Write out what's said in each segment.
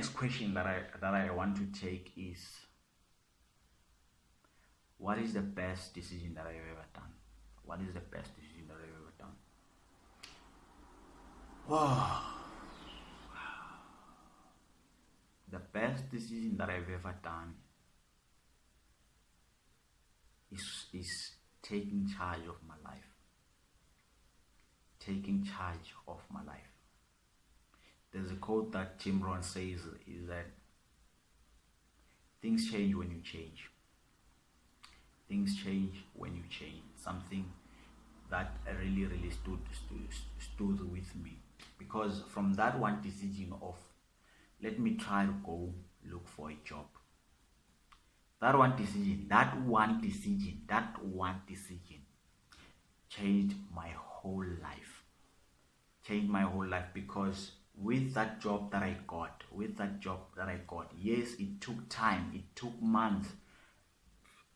next question that I want to take is, what is the best decision that I've ever done? What is the best decision that I've ever done? Wow. The best decision that I've ever done is taking charge of my life. Taking charge of my life. There's a quote that Tim Rohn says is that things change when you change. Things change when you change. Something that really stood with me, because from that one decision of, let me try to go look for a job. That one decision changed my whole life. Changed my whole life, because with that job that I got, yes, it took time, it took months.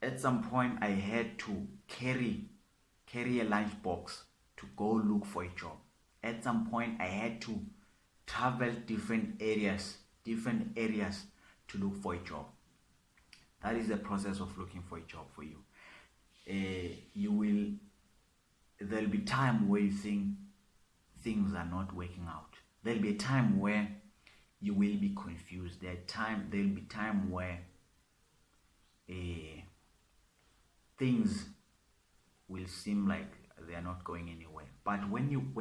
At some point, I had to carry a lunchbox to go look for a job. At some point, I had to travel different areas to look for a job. That is the process of looking for a job for you. There'll be time where you think things are not working out. There'll be a time where you will be confused. There'll be time where things will seem like they are not going anywhere. But when you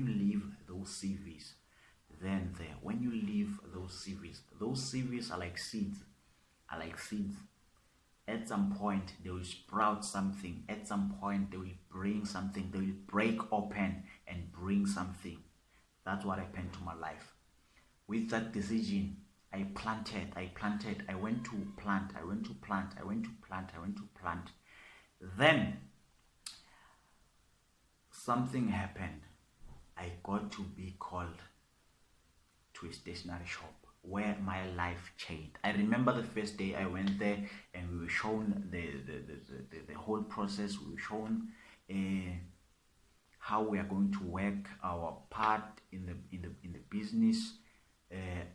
leave those CVs, those CVs are like seeds. At some point, they will sprout something. At some point, they will bring something. They will break open and bring something. That's what happened to my life. With that decision, I planted. I went to plant. Then something happened. I got to be called to a stationery shop where my life changed. I remember the first day I went there and we were shown the whole process. We were shown how we are going to work our part in the business,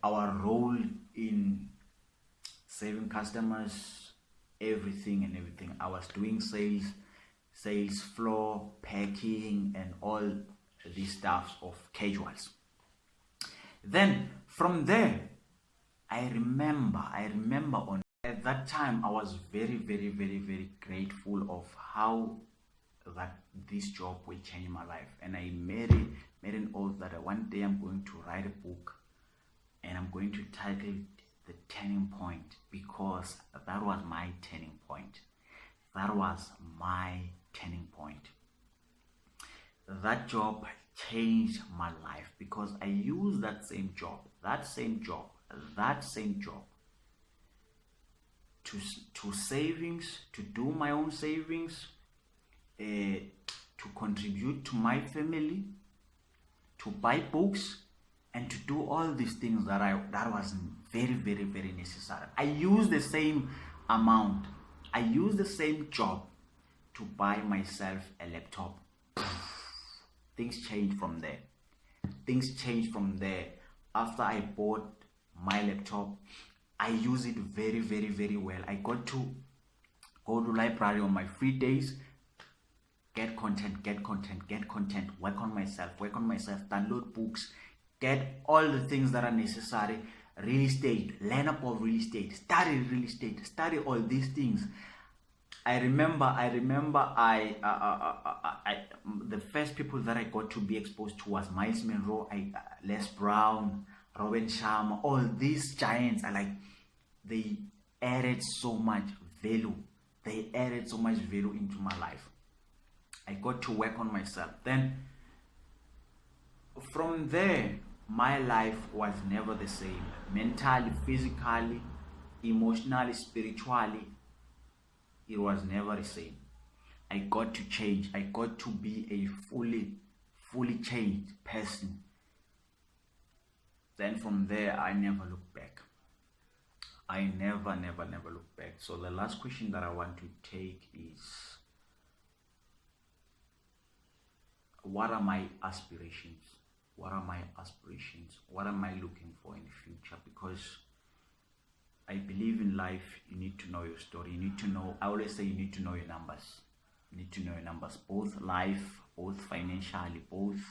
our role in serving customers, everything. I was doing sales floor, packing, and all these stuff of casuals. Then from there, I remember at that time I was very grateful of how that this job will change my life. And I made an oath that one day I'm going to write a book and I'm going to title it The Turning Point, because that was my turning point. That job changed my life because I used that same job to savings, to do my own savings, to contribute to my family, to buy books, and to do all these things that was very necessary. I used the same amount. I used the same job to buy myself a laptop. Things changed from there. After I bought my laptop, I use it very well. I got to go to library on my free days, get content, work on myself, download books, get all the things that are necessary, real estate, learn about real estate, study all these things. I remember the first people that I got to be exposed to was Miles Monroe, Les Brown, Robin Sharma. All these giants they added so much value. Into my life. I got to work on myself. Then from there, my life was never the same. Mentally, physically, emotionally, spiritually, it was never the same. I got to change. I got to be a fully changed person. Then from there, I never looked back. I never looked back. So the last question that I want to take is, what are my aspirations? what are my aspirations, what am I looking for in the future, because I believe in life you need to know your story. You need to know, I always say you need to know your numbers. You need to know your numbers, both life, both financially, both